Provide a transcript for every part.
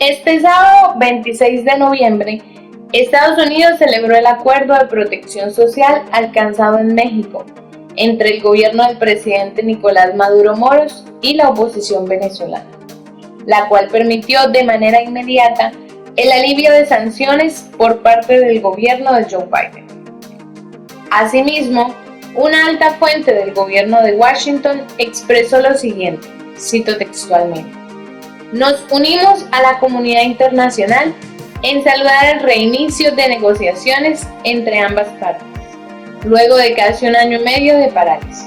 Este sábado 26 de noviembre, Estados Unidos celebró el acuerdo de protección social alcanzado en México entre el gobierno del presidente Nicolás Maduro Moros y la oposición venezolana, la cual permitió de manera inmediata el alivio de sanciones por parte del gobierno de Joe Biden. Asimismo, una alta fuente del gobierno de Washington expresó lo siguiente, cito textualmente: "Nos unimos a la comunidad internacional en saludar el reinicio de negociaciones entre ambas partes, luego de casi un año y medio de parálisis".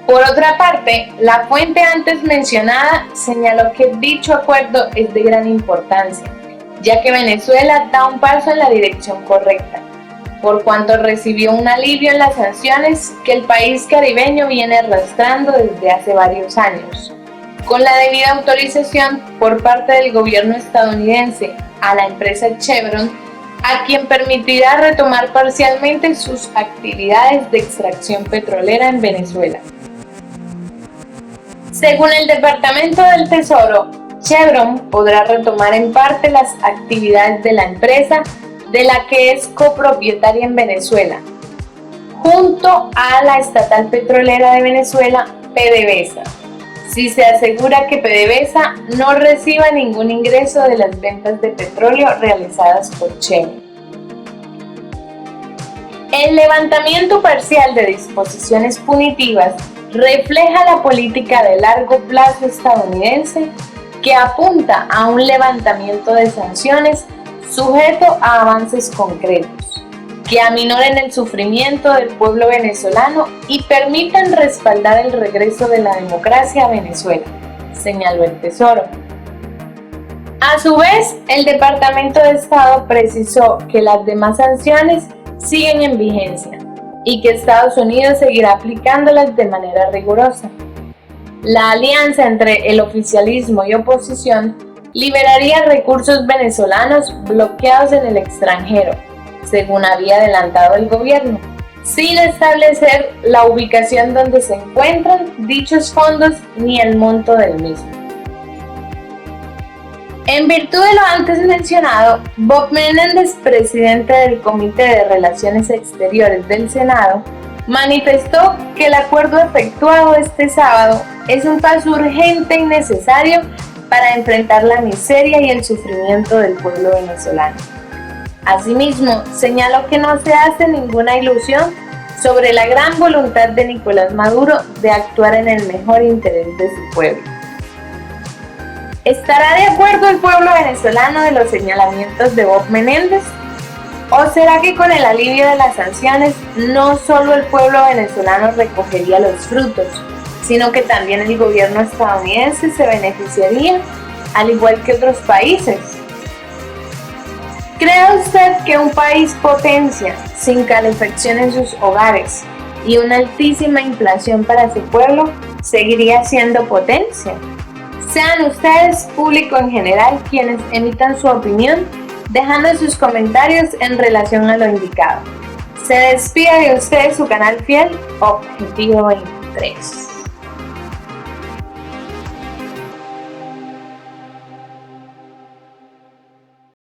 Por otra parte, la fuente antes mencionada señaló que dicho acuerdo es de gran importancia, ya que Venezuela da un paso en la dirección correcta, por cuanto recibió un alivio en las sanciones que el país caribeño viene arrastrando desde hace varios años, con la debida autorización por parte del gobierno estadounidense a la empresa Chevron, a quien permitirá retomar parcialmente sus actividades de extracción petrolera en Venezuela. Según el Departamento del Tesoro, Chevron podrá retomar en parte las actividades de la empresa de la que es copropietaria en Venezuela, junto a la estatal petrolera de Venezuela, PDVSA, si se asegura que PDVSA no reciba ningún ingreso de las ventas de petróleo realizadas por Chevron. El levantamiento parcial de disposiciones punitivas refleja la política de largo plazo estadounidense que apunta a un levantamiento de sanciones sujeto a avances concretos, que aminoren el sufrimiento del pueblo venezolano y permitan respaldar el regreso de la democracia a Venezuela, señaló el Tesoro. A su vez, el Departamento de Estado precisó que las demás sanciones siguen en vigencia y que Estados Unidos seguirá aplicándolas de manera rigurosa. La alianza entre el oficialismo y oposición liberaría recursos venezolanos bloqueados en el extranjero, según había adelantado el gobierno, sin establecer la ubicación donde se encuentran dichos fondos ni el monto del mismo. En virtud de lo antes mencionado, Bob Menéndez, presidente del Comité de Relaciones Exteriores del Senado, manifestó que el acuerdo efectuado este sábado es un paso urgente y necesario para enfrentar la miseria y el sufrimiento del pueblo venezolano. Asimismo, señaló que no se hace ninguna ilusión sobre la gran voluntad de Nicolás Maduro de actuar en el mejor interés de su pueblo. ¿Estará de acuerdo el pueblo venezolano de los señalamientos de Bob Menéndez? ¿O será que con el alivio de las sanciones no solo el pueblo venezolano recogería los frutos, sino que también el gobierno estadounidense se beneficiaría, al igual que otros países? ¿Cree usted que un país potencia, sin calefacción en sus hogares y una altísima inflación para su pueblo, seguiría siendo potencia? Sean ustedes, público en general, quienes emitan su opinión, dejando sus comentarios en relación a lo indicado. Se despide de ustedes su canal fiel, Objetivo 23.